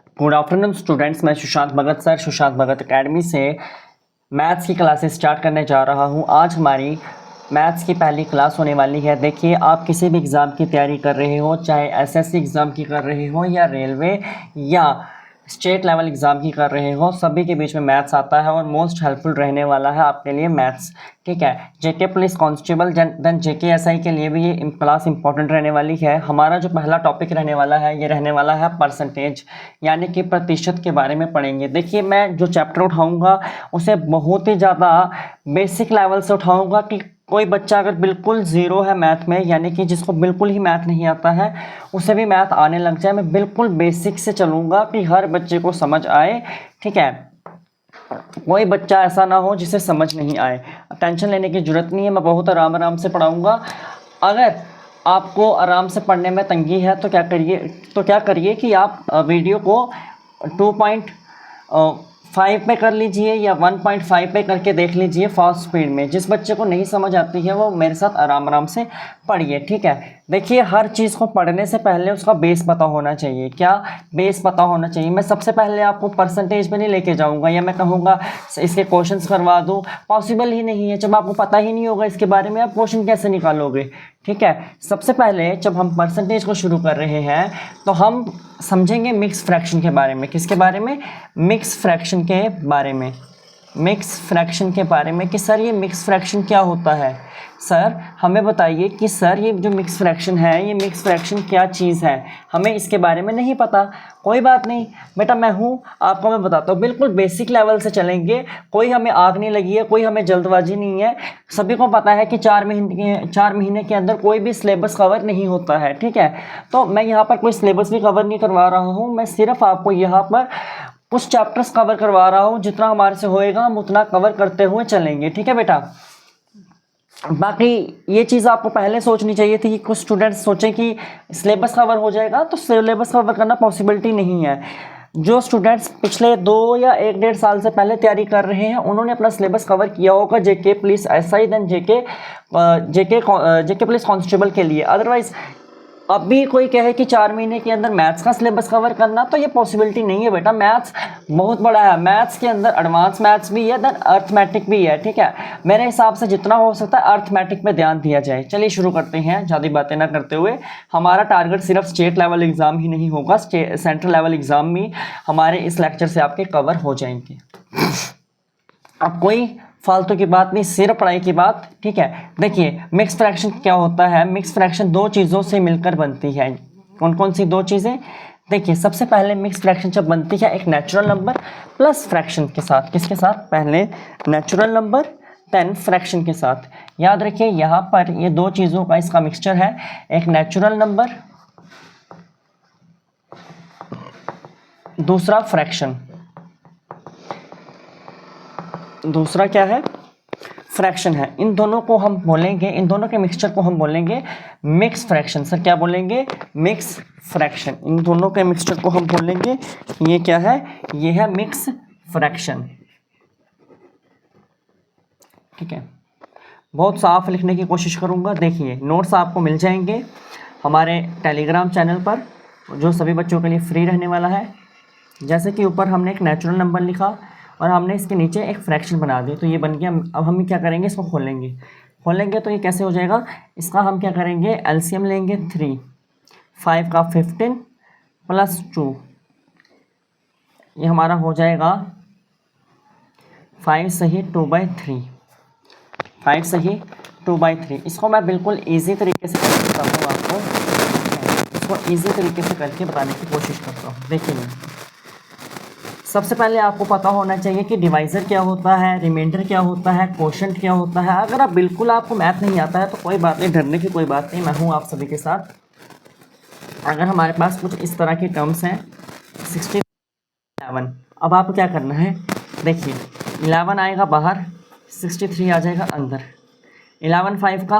Good afternoon students, मैं सुशांत भगत sir Sushant भगत academy से maths की क्लासेस स्टार्ट करने जा रहा हूं। आज हमारी मैथ्स की पहली क्लास होने वाली है। देखिए, आप किसी भी एग्ज़ाम की तैयारी कर रहे हो, चाहे एसएससी एग्ज़ाम की कर रहे हो या रेलवे या स्टेट लेवल एग्ज़ाम की कर रहे हो, सभी के बीच में मैथ्स आता है और मोस्ट हेल्पफुल रहने वाला है आपके लिए मैथ्स। ठीक है, जेके पुलिस कांस्टेबल देन जेके एसआई के लिए भी ये क्लास इंपॉर्टेंट रहने वाली है। हमारा जो पहला टॉपिक रहने वाला है, ये रहने वाला है परसेंटेज, यानी कि प्रतिशत के बारे में पढ़ेंगे। देखिए, मैं जो चैप्टर उठाऊंगा उसे बहुत ही ज़्यादा बेसिक लेवल से उठाऊंगा कि कोई बच्चा अगर बिल्कुल ज़ीरो है मैथ में, यानी कि जिसको बिल्कुल ही मैथ नहीं आता है, उसे भी मैथ आने लग जाए। मैं बिल्कुल बेसिक से चलूँगा कि हर बच्चे को समझ आए। ठीक है, कोई बच्चा ऐसा ना हो जिसे समझ नहीं आए। टेंशन लेने की ज़रूरत नहीं है, मैं बहुत आराम से पढ़ाऊँगा। अगर आपको आराम से पढ़ने में तंगी है तो क्या करिए कि आप वीडियो को 2.5 पे कर लीजिए या 1.5 पे करके देख लीजिए फास्ट स्पीड में। जिस बच्चे को नहीं समझ आती है वो मेरे साथ आराम से पढ़िए। ठीक है, देखिए, हर चीज़ को पढ़ने से पहले उसका बेस पता होना चाहिए। क्या बेस पता होना चाहिए? मैं सबसे पहले आपको परसेंटेज पे नहीं लेके जाऊंगा या मैं कहूँगा इसके क्वेश्चंस करवा दूँ, पॉसिबल ही नहीं है। जब आपको पता ही नहीं होगा इसके बारे में, आप क्वेश्चन कैसे निकालोगे? ठीक है, सबसे पहले जब हम परसेंटेज को शुरू कर रहे हैं तो हम समझेंगे मिक्स फ्रैक्शन के बारे में। किसके बारे में? मिक्स फ्रैक्शन के बारे में। मिक्स फ्रैक्शन के बारे में कि सर ये मिक्स फ्रैक्शन क्या होता है। सर हमें बताइए कि सर ये जो मिक्स फ्रैक्शन है, ये मिक्स फ्रैक्शन क्या चीज़ है, हमें इसके बारे में नहीं पता। कोई बात नहीं बेटा, मैं हूँ, आपको मैं बताता हूँ। बिल्कुल बेसिक लेवल से चलेंगे, कोई हमें आग नहीं लगी है, कोई हमें जल्दबाजी नहीं है। सभी को पता है कि 4 महीने के अंदर कोई भी सिलेबस कवर नहीं होता है। ठीक है, तो मैं यहाँ पर कोई सिलेबस भी कवर नहीं करवा रहा हूँ, मैं सिर्फ आपको यहाँ पर कुछ चैप्टर्स कवर करवा रहा हूँ। जितना हमारे से होएगा हम उतना कवर करते हुए चलेंगे। ठीक है बेटा, बाकी ये चीज़ आपको पहले सोचनी चाहिए थी कि कुछ स्टूडेंट्स सोचें कि सिलेबस कवर हो जाएगा, तो सिलेबस कवर करना पॉसिबिलिटी नहीं है। जो स्टूडेंट्स पिछले 2 या 1-1.5 साल से पहले तैयारी कर रहे हैं, उन्होंने अपना सिलेबस कवर किया होगा JK police SI then JK police constable के लिए। अदरवाइज अभी कोई कहे कि 4 महीने के अंदर मैथ्स का सिलेबस कवर करना, तो ये पॉसिबिलिटी नहीं है बेटा। मैथ्स बहुत बड़ा है, मैथ्स के अंदर एडवांस मैथ्स भी है, देन अर्थमेटिक भी है। ठीक है, मेरे हिसाब से जितना हो सकता है अर्थमेटिक पे ध्यान दिया जाए। चलिए शुरू करते हैं, ज़्यादा बातें ना करते हुए। हमारा टारगेट सिर्फ स्टेट लेवल एग्ज़ाम ही नहीं होगा, सेंट्रल लेवल एग्ज़ाम भी हमारे इस लेक्चर से आपके कवर हो जाएंगे। अब कोई फालतू की बात नहीं, सिर्फ पढ़ाई की बात। ठीक है, देखिए मिक्स फ्रैक्शन क्या होता है। मिक्स फ्रैक्शन 2 चीज़ों से मिलकर बनती है। कौन कौन सी 2 चीज़ें? देखिए, सबसे पहले मिक्स फ्रैक्शन जब बनती है एक नेचुरल नंबर प्लस फ्रैक्शन के साथ। किसके साथ? पहले नेचुरल नंबर देन फ्रैक्शन के साथ। याद रखिए, यहाँ पर ये 2 चीज़ों का इसका मिक्सचर है। एक नेचुरल नंबर, दूसरा फ्रैक्शन। दूसरा क्या है? फ्रैक्शन है। इन दोनों को हम बोलेंगे, इन दोनों के मिक्सचर को हम बोलेंगे मिक्स फ्रैक्शन। सर क्या बोलेंगे? Mix fraction. इन दोनों के मिक्सचर को हम बोलेंगे, ये क्या है? ये है मिक्स फ्रैक्शन। ठीक है, बहुत साफ लिखने की कोशिश करूंगा। देखिए, नोट्स आपको मिल जाएंगे हमारे टेलीग्राम चैनल पर, जो सभी बच्चों के लिए फ्री रहने वाला है। जैसे कि ऊपर हमने एक नेचुरल नंबर लिखा और हमने इसके नीचे एक फ्रैक्शन बना दी, तो ये बन गया। अब हम क्या करेंगे, इसको खोलेंगे तो ये कैसे हो जाएगा? इसका हम क्या करेंगे? एलसीएम लेंगे 3, 5 का 15 प्लस 2, ये हमारा हो जाएगा 5 सही 2/3। 5 सही 2/3। इसको मैं बिल्कुल ईजी तरीके से कर सकता हूँ, आपको इसको ईजी तरीके से करके बताने की कोशिश करता हूँ। देखिए, सबसे पहले आपको पता होना चाहिए कि डिवाइज़र क्या होता है, रिमाइंडर क्या होता है, क्वोशंट क्या होता है। अगर आपको मैथ नहीं आता है तो कोई बात नहीं, डरने की कोई बात नहीं, मैं हूँ आप सभी के साथ। अगर हमारे पास कुछ इस तरह की टर्म्स हैं, 67, अब आपको क्या करना है? देखिए, 11 आएगा बाहर, 63 आ जाएगा अंदर। 11 5 का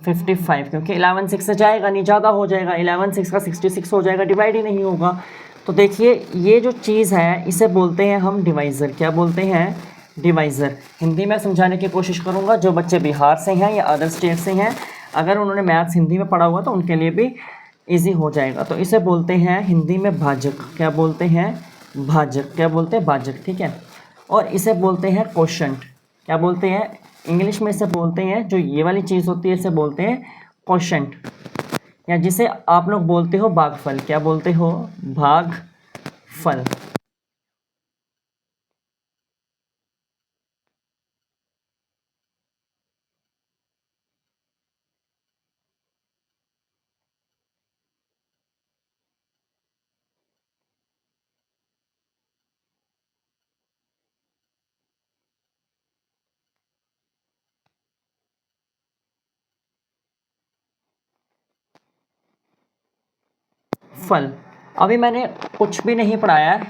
55, क्योंकि 11 6 से जाएगा नहीं, ज़्यादा हो जाएगा। 11 6 का 66 हो जाएगा, डिवाइड ही नहीं होगा। तो देखिए, ये जो चीज़ है इसे बोलते हैं हम डिवाइज़र। क्या बोलते हैं? डिवाइज़र। हिंदी में समझाने की कोशिश करूँगा। जो बच्चे बिहार से हैं या अदर स्टेट से हैं, अगर उन्होंने मैथ्स हिंदी में पढ़ा हुआ तो उनके लिए भी इजी हो जाएगा। तो इसे बोलते हैं हिंदी में भाजक। क्या बोलते हैं? भाजक। क्या बोलते हैं? भाजक, ठीक है। और इसे बोलते हैं क्वोशंट। क्या बोलते हैं? इंग्लिश में इसे बोलते हैं, जो ये वाली चीज़ होती है इसे बोलते हैं क्वोशंट, या जिसे आप लोग बोलते हो भागफल। क्या बोलते हो? भागफल। फल। अभी मैंने कुछ भी नहीं पढ़ाया है,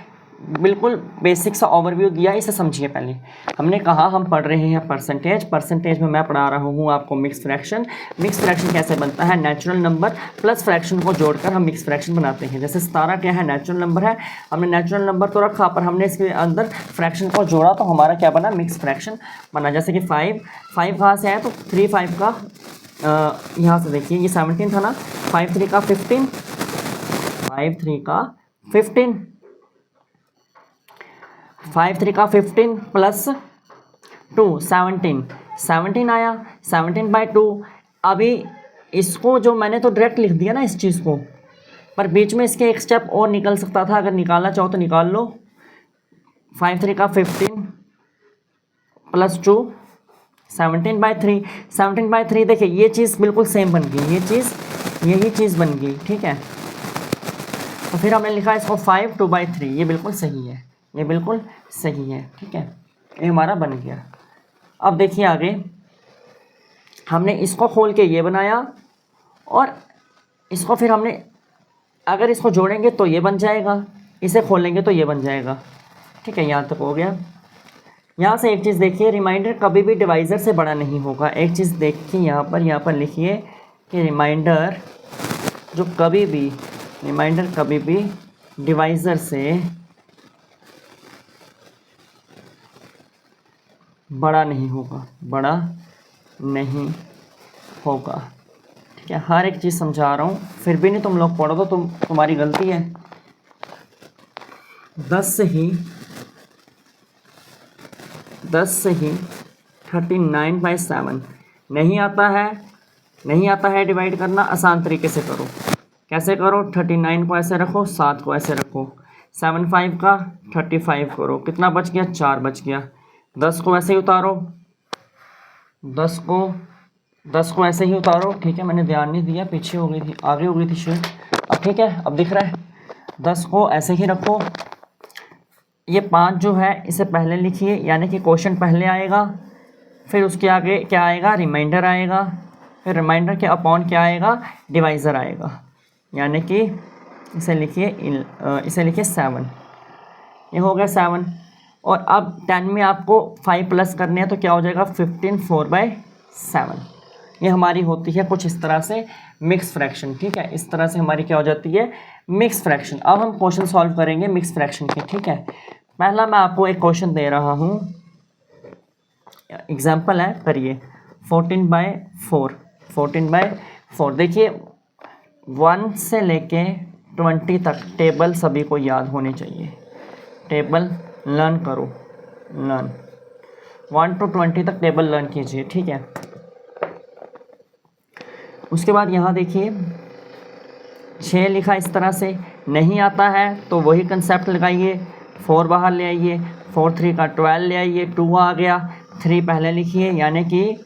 बिल्कुल बेसिक सा ओवरव्यू दिया, इसे समझिए। पहले हमने कहा हम पढ़ रहे हैं परसेंटेज। परसेंटेज में मैं पढ़ा रहा हूँ आपको मिक्स फ्रैक्शन। मिक्स फ्रैक्शन कैसे बनता है? नेचुरल नंबर प्लस फ्रैक्शन को जोड़कर हम मिक्स फ्रैक्शन बनाते हैं। जैसे 17 क्या है? नेचुरल नंबर है। हमने नेचुरल नंबर तो रखा, पर हमने इसके अंदर फ्रैक्शन को जोड़ा तो हमारा क्या बना? मिक्स फ्रैक्शन बना। जैसे कि 5 कहाँ से आया? तो 3 5 का यहाँ से देखिए, ये 17 था ना, 5 3 का 15, 5 3 का 15, 5 3 का 15 प्लस 2 17, 17 आया। 17/2। अभी इसको जो मैंने तो डायरेक्ट लिख दिया ना इस चीज़ को, पर बीच में इसके एक स्टेप और निकल सकता था। अगर निकालना चाहो तो निकाल लो। 5 3 का 15 प्लस 2 17/3। 17/3 देखिए, ये चीज़ बिल्कुल सेम बन गई, ये चीज़ यही चीज़ बन गई, ठीक है। तो फिर हमने लिखा इसको 5 2/3। ये बिल्कुल सही है, ये बिल्कुल सही है, ठीक है। ये हमारा बन गया। अब देखिए आगे, हमने इसको खोल के ये बनाया, और इसको फिर हमने अगर इसको जोड़ेंगे तो ये बन जाएगा, इसे खोलेंगे तो ये बन जाएगा, ठीक है। यहाँ तक हो गया। यहाँ से एक चीज़ देखिए, रिमाइंडर कभी भी डिवाइज़र से बड़ा नहीं होगा। एक चीज़ देखिए यहाँ पर लिखिए कि रिमाइंडर कभी भी डिवाइज़र से बड़ा नहीं होगा, ठीक है। हर एक चीज़ समझा रहा हूँ, फिर भी नहीं तुम लोग पढ़ो तो तुम्हारी गलती है। 10 से ही 39/7 नहीं आता है डिवाइड करना। आसान तरीके से करो। कैसे करो? 39 को ऐसे रखो, 7 को ऐसे रखो, 7 5 का 35 करो, कितना बच गया? 4 बच गया। 10 को ऐसे ही उतारो, 10 को ऐसे ही उतारो, ठीक है। मैंने ध्यान नहीं दिया, पीछे हो गई थी, आगे हो गई थी शेड। अब ठीक है, अब दिख रहा है। 10 को ऐसे ही रखो। ये 5 जो है इसे पहले लिखिए, यानी कि क्वोशंट पहले आएगा, फिर उसके आगे क्या आएगा? रिमाइंडर आएगा, फिर रिमाइंडर के अपॉन क्या आएगा? डिवाइज़र आएगा, यानी कि इसे लिखिए 7। ये हो गया 7। और अब 10 में आपको 5 प्लस करने हैं तो क्या हो जाएगा? 15 4/7। ये हमारी होती है कुछ इस तरह से मिक्स फ्रैक्शन, ठीक है। इस तरह से हमारी क्या हो जाती है? Mix fraction. अब हम क्वेश्चन सॉल्व करेंगे मिक्स फ्रैक्शन के, ठीक है। पहला मैं आपको एक क्वेश्चन दे रहा हूँ, एग्जाम्पल है, करिए। 14/4। देखिए 1 से लेके 20 तक टेबल सभी को याद होने चाहिए। टेबल लर्न करो, 1 to 20 तक टेबल लर्न कीजिए, ठीक है। उसके बाद यहाँ देखिए 6 लिखा इस तरह से, नहीं आता है तो वही कंसेप्ट लगाइए, 4 बाहर ले आइए, 4 3 का 12 ले आइए, 2 आ गया, 3 पहले लिखिए, यानी कि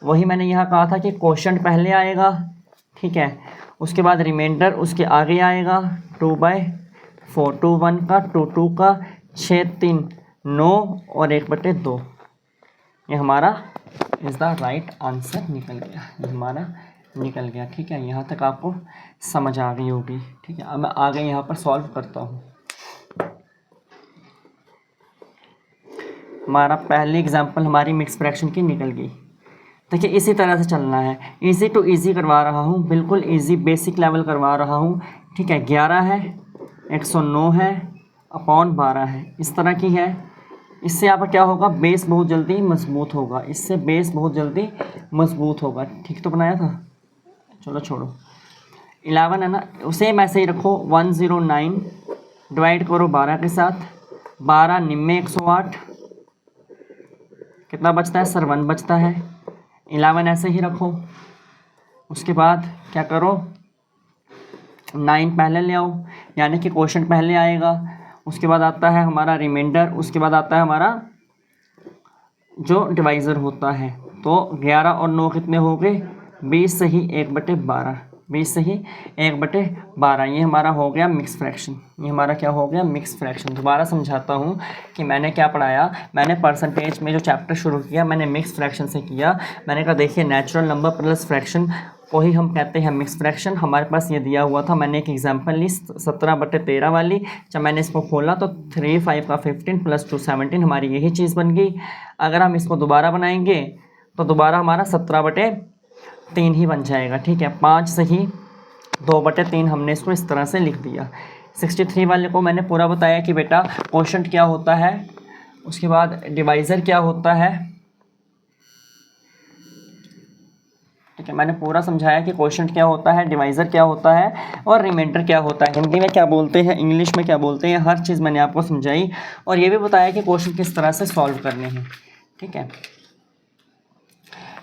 वही मैंने यहाँ कहा था कि क्वोशंट पहले आएगा, ठीक है। उसके बाद रिमाइंडर उसके आगे आएगा, 2/4, 2 1 का, 2 2 का, 6 3 9 और 1/2। ये हमारा इज़ द राइट आंसर निकल गया, ये हमारा निकल गया, ठीक है। यहाँ तक आपको समझ आ गई होगी, ठीक है। अब मैं आगे यहाँ पर सॉल्व करता हूँ। हमारा पहली एग्जांपल हमारी मिक्स फ्रैक्शन की निकल गई। देखिए इसी तरह से चलना है, इजी टू इजी करवा रहा हूँ, बिल्कुल इजी बेसिक लेवल करवा रहा हूँ, ठीक है। 11 है, 109 है, अपॉन 12 है, इस तरह की है। इससे यहाँ पर क्या होगा? बेस बहुत जल्दी मजबूत होगा, इससे बेस बहुत जल्दी मजबूत होगा, ठीक तो बनाया था, चलो छोड़ो। 11 है ना, सेम ऐसे ही रखो। 109 डिवाइड करो 12 के साथ, 12 निम्मे 108, कितना बचता है सर? 1 बचता है। 11 ऐसे ही रखो। उसके बाद क्या करो, 9 पहले ले आओ, यानी कि क्वोशंट पहले आएगा। उसके बाद आता है हमारा रिमाइंडर, उसके बाद आता है हमारा जो डिवाइज़र होता है। तो 11 और 9 कितने हो गए? 20 सही 1/12, 20 सही 1/12। ये हमारा हो गया मिक्स फ्रैक्शन। ये हमारा क्या हो गया? Mix fraction. दोबारा समझाता हूँ कि मैंने क्या पढ़ाया। मैंने परसेंटेज में जो चैप्टर शुरू किया मैंने मिक्स फ्रैक्शन से किया। मैंने कहा देखिए नेचुरल नंबर प्लस फ्रैक्शन को ही हम कहते हैं मिक्स फ्रैक्शन। हमारे पास ये दिया हुआ था, मैंने एक एग्जांपल ली 17/13 वाली। जब मैंने इसको खोला तो 3 5 का 15 + 2 17, हमारी यही चीज़ बन गई। अगर हम इसको दोबारा बनाएंगे तो दोबारा हमारा 17/3 ही बन जाएगा। ठीक है, 5 सही 2/3 हमने इसको इस तरह से लिख दिया। 63 वाले को मैंने पूरा बताया कि बेटा क्वोशंट क्या होता है, उसके बाद डिवाइज़र क्या होता है। ठीक है, मैंने पूरा समझाया कि क्वोशंट क्या होता है, डिवाइज़र क्या होता है और रिमाइंडर क्या होता है। हिंदी में क्या बोलते हैं, इंग्लिश में क्या बोलते हैं, हर चीज़ मैंने आपको समझाई। और ये भी बताया कि क्वोशंट किस तरह से सॉल्व करने हैं। ठीक है,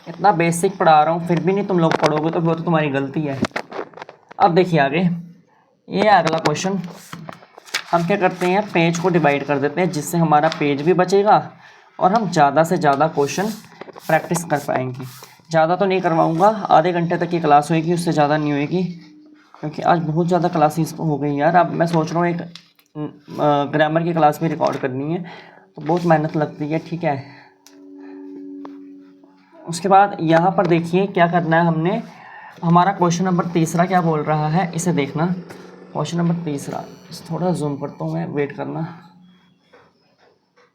इतना बेसिक पढ़ा रहा हूँ फिर भी नहीं तुम लोग पढ़ोगे तो वो तो तुम्हारी गलती है। अब देखिए आगे, ये अगला क्वेश्चन। हम क्या करते हैं, पेज को डिवाइड कर देते हैं जिससे हमारा पेज भी बचेगा और हम ज़्यादा से ज़्यादा क्वेश्चन प्रैक्टिस कर पाएंगे। ज़्यादा तो नहीं करवाऊँगा, आधे घंटे तक की क्लास होएगी, उससे ज़्यादा नहीं होएगी क्योंकि आज बहुत ज़्यादा क्लासेस हो गई यार। अब मैं सोच रहा हूँ एक ग्रामर की क्लास भी रिकॉर्ड करनी है, तो बहुत मेहनत लगती है। ठीक है, उसके बाद यहाँ पर देखिए क्या करना है हमने। हमारा क्वेश्चन नंबर 3 क्या बोल रहा है, इसे देखना। क्वेश्चन नंबर 3, थोड़ा जूम करता हूँ मैं, वेट करना।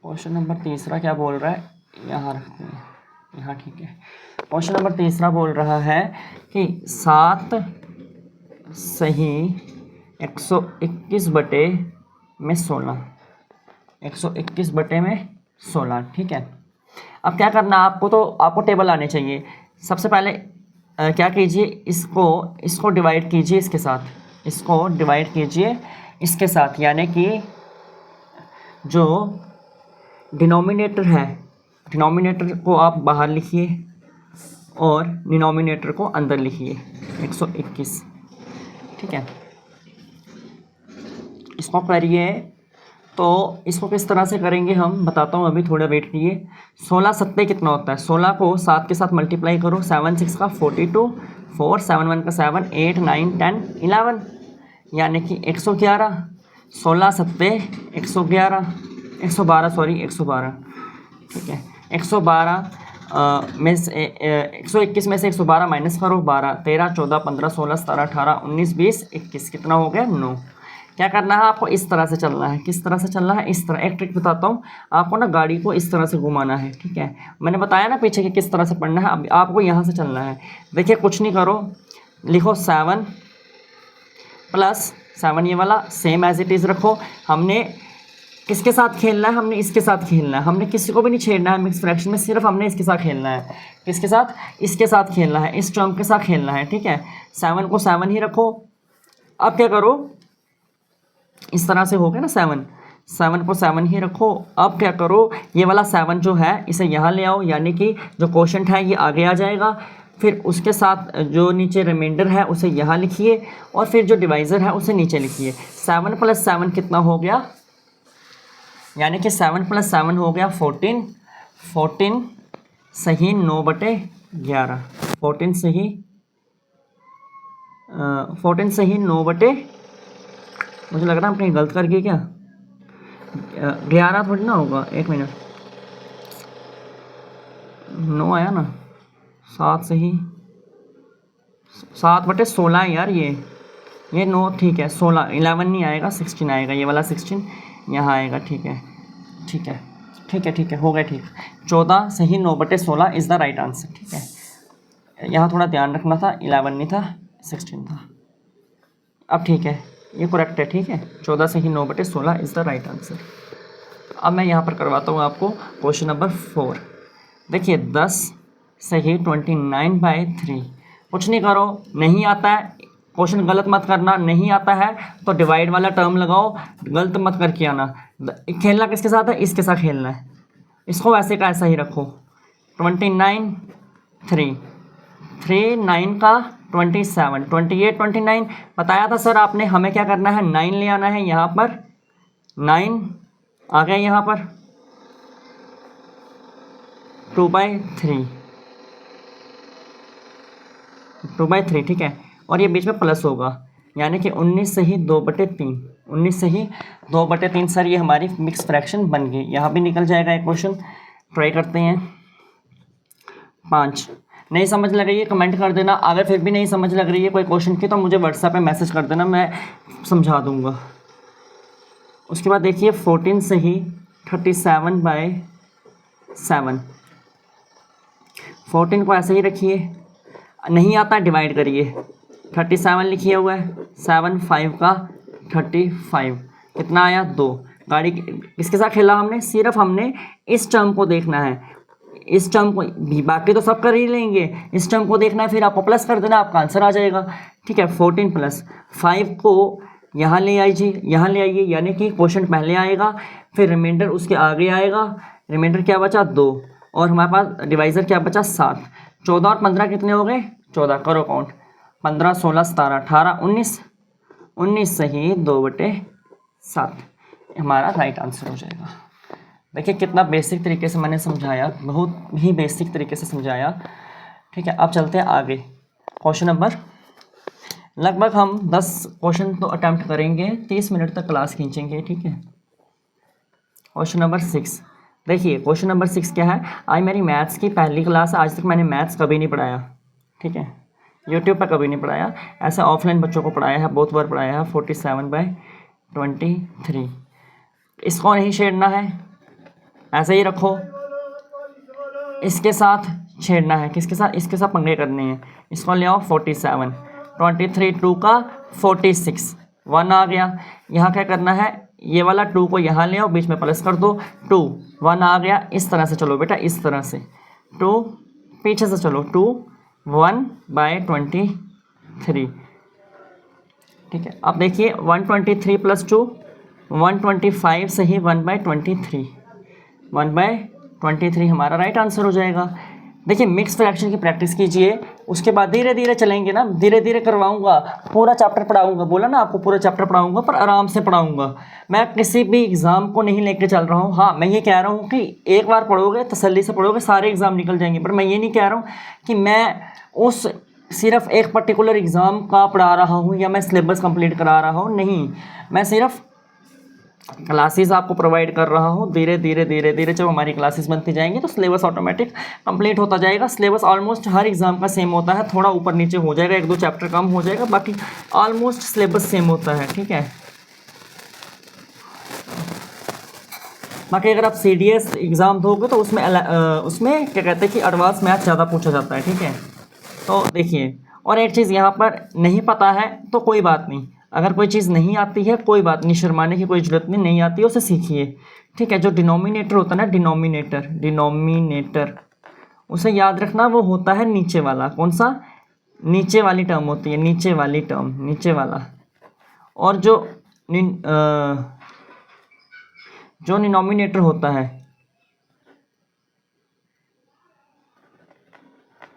क्वेश्चन नंबर 3 क्या बोल रहा है, यहाँ रखते हैं, यहाँ ठीक है। क्वेश्चन नंबर 3 बोल रहा है कि 7 सही 121/16, 121/16। ठीक है, अब क्या करना है आपको, तो आपको टेबल आने चाहिए। सबसे पहले क्या कीजिए, इसको डिवाइड कीजिए इसके साथ, इसको डिवाइड कीजिए इसके साथ, यानी कि जो डिनोमिनेटर है, डिनोमिनेटर को आप बाहर लिखिए और डिनोमिनेटर को अंदर लिखिए 121। ठीक है, इसको करिए। तो इसको किस तरह से करेंगे हम बताता हूँ, अभी थोड़ा वेट कीजिए। 16 सत्ते कितना होता है, 16 को 7 के साथ मल्टीप्लाई करो, 7 6 का 42, 4 7 1 का 7, 8 9 10 11, यानी कि 111। 16 सत्ते 111, 112 सॉरी 112। ठीक है, 112 में से 121 में से 112 माइनस करो, 12 13 14 15 16 17 18 19 20 21, कितना हो गया 9। क्या करना है आपको, इस तरह से चलना है। किस तरह से चलना है, इस तरह। एक ट्रिक बताता हूँ आपको ना, गाड़ी को इस तरह से घुमाना है। ठीक है, मैंने बताया ना पीछे कि किस तरह से पढ़ना है, अब आपको यहाँ से चलना है। देखिए कुछ नहीं करो, लिखो 7 + 7, ये वाला सेम एज इट इज़ रखो। हमने किसके साथ खेलना है, हमने इसके साथ खेलना है, हमने किसी को भी नहीं छेड़ना है मिक्स फ्रैक्शन में, सिर्फ हमने इसके साथ खेलना है। किसके साथ, इसके साथ खेलना है, इस टर्म के साथ खेलना है। ठीक है, 7 को 7 ही रखो। अब क्या करो, इस तरह से हो गया ना 7 को 7 ही रखो। अब क्या करो, ये वाला 7 जो है इसे यहाँ ले आओ, यानी कि जो क्वोशंट है ये आगे आ जाएगा। फिर उसके साथ जो नीचे रिमाइंडर है उसे यहाँ लिखिए और फिर जो डिवाइज़र है उसे नीचे लिखिए। 7 + 7 कितना हो गया, यानी कि 7 + 7 हो गया 14, 14 सही 9/11, 14 सही 9/, मुझे लग रहा है हम कहीं गलत कर गए क्या, 11 थोड़ी ना होगा, 1 मिनट, 9 आया ना, 7 सही 7/16 है यार, ये 9 ठीक है, 16 11 नहीं आएगा, 16 आएगा, ये वाला 16 यहाँ आएगा। ठीक है ठीक है ठीक है ठीक है, हो गया ठीक। 14 सही 9/16 इज़ द राइट आंसर। ठीक है, यहाँ थोड़ा ध्यान रखना था, 11 नहीं था 16 था। अब ठीक है, ये करेक्ट है। ठीक है, 14 सही 9/16 इज़ द राइट आंसर। अब मैं यहाँ पर करवाता हूँ आपको क्वेश्चन नंबर 4। देखिए 10 सही 29/3, कुछ नहीं करो, नहीं आता है क्वेश्चन गलत मत करना, नहीं आता है तो डिवाइड वाला टर्म लगाओ, गलत मत करके आना। खेलना किसके साथ है, इसके साथ खेलना है, इसको वैसे का ऐसा ही रखो। 29 3 3 9 का 27 28 29 बताया था सर आपने, हमें क्या करना है 9 ले आना है यहाँ पर, 9 आ गया यहाँ पर 2/3 2/3 ठीक है, और ये बीच में प्लस होगा, यानी कि 19 से ही 2/3 19 से ही 2/3 सर ये हमारी मिक्स फ्रैक्शन बन गई। यहाँ भी निकल जाएगा एक क्वेश्चन, ट्राई करते हैं। 5 नहीं समझ लग रही है कमेंट कर देना, अगर फिर भी नहीं समझ लग रही है कोई क्वेश्चन की तो मुझे व्हाट्सएप पे मैसेज कर देना, मैं समझा दूंगा। उसके बाद देखिए 14 से ही 37/7 14 को ऐसे ही रखिए, नहीं आता डिवाइड करिए, 37 लिखिए हुआ है, 7 5 का 35 कितना आया 2। गाड़ी किसके साथ खेला हमने, सिर्फ हमने इस टर्म को देखना है, इस टर्म को भी, बाकी तो सब कर ही लेंगे, इस टर्म को देखना है, फिर आपको प्लस कर देना, आपका आंसर आ जाएगा। ठीक है 14 + 5 को यहाँ ले आइए, यहाँ ले आइए, यानी कि क्वेश्चन पहले आएगा, फिर रिमाइंडर उसके आगे आएगा, रिमाइंडर क्या बचा 2, और हमारे पास डिवाइज़र क्या बचा 7। 14 और 15 कितने हो गए 14, करो काउंट, 15 16 17 18 19 19 से ही 2/7 हमारा राइट आंसर हो जाएगा। देखिए कितना बेसिक तरीके से मैंने समझाया, बहुत ही बेसिक तरीके से समझाया। ठीक है अब चलते हैं आगे। क्वेश्चन नंबर, लगभग हम 10 क्वेश्चन तो अटैम्प्ट करेंगे, 30 मिनट तक क्लास खींचेंगे। ठीक है क्वेश्चन नंबर 6 देखिए, क्वेश्चन नंबर 6 क्या है, आज मेरी मैथ्स की पहली क्लास, आज तक मैंने मैथ्स कभी नहीं पढ़ाया। ठीक है यूट्यूब पर कभी नहीं पढ़ाया, ऐसा ऑफलाइन बच्चों को पढ़ाया है, बहुत बार पढ़ाया है। 47/23 इसको नहीं छेड़ना है, ऐसे ही रखो, इसके साथ छेड़ना है, किसके साथ, इसके साथ पंगे करने हैं, इसको ले आओ 47 23 2 का 46 1 आ गया। यहाँ क्या करना है, ये वाला 2 को यहाँ ले आओ, बीच में प्लस कर दो, 2 1 आ गया, इस तरह से चलो बेटा, इस तरह से 2 पीछे से चलो, 2 1/23। ठीक है अब देखिए 123 + 2 125 से ही 1/23 1/23 हमारा राइट आंसर हो जाएगा। देखिए मिक्स फ्रैक्शन की प्रैक्टिस कीजिए, उसके बाद धीरे धीरे चलेंगे ना, धीरे धीरे करवाऊंगा, पूरा चैप्टर पढ़ाऊंगा, बोला ना आपको पूरा चैप्टर पढ़ाऊंगा, पर आराम से पढ़ाऊंगा। मैं किसी भी एग्ज़ाम को नहीं लेके चल रहा हूँ। हाँ मैं ये कह रहा हूँ कि एक बार पढ़ोगे तसल्ली से पढ़ोगे सारे एग्ज़ाम निकल जाएंगे, पर मैं ये नहीं कह रहा हूँ कि मैं उस सिर्फ एक पर्टिकुलर एग्ज़ाम का पढ़ा रहा हूँ या मैं सिलेबस कंप्लीट करा रहा हूँ, नहीं, मैं सिर्फ क्लासेस आपको प्रोवाइड कर रहा हूँ। धीरे धीरे धीरे धीरे जब हमारी क्लासेस बनती जाएंगी तो सिलेबस ऑटोमेटिक कंप्लीट होता जाएगा। सिलेबस ऑलमोस्ट हर एग्ज़ाम का सेम होता है, थोड़ा ऊपर नीचे हो जाएगा, 1-2 चैप्टर कम हो जाएगा, बाकी ऑलमोस्ट सिलेबस सेम होता है। ठीक है बाकी अगर आप CDS एग्ज़ाम दोगे तो उसमें क्या कहते हैं कि एडवांस मैथ ज़्यादा पूछा जाता है। ठीक है तो देखिए, और एक चीज़ यहाँ पर नहीं पता है तो कोई बात नहीं, अगर कोई चीज़ नहीं आती है कोई बात नहीं, शर्माने की कोई ज़रूरत नहीं आती है उसे सीखिए। ठीक है जो डिनोमिनेटर होता है ना, डिनोमिनेटर उसे याद रखना, वो होता है नीचे वाला, कौन सा, नीचे वाली टर्म होती है, नीचे वाली टर्म, नीचे वाला। और जो डिनोमिनेटर होता है,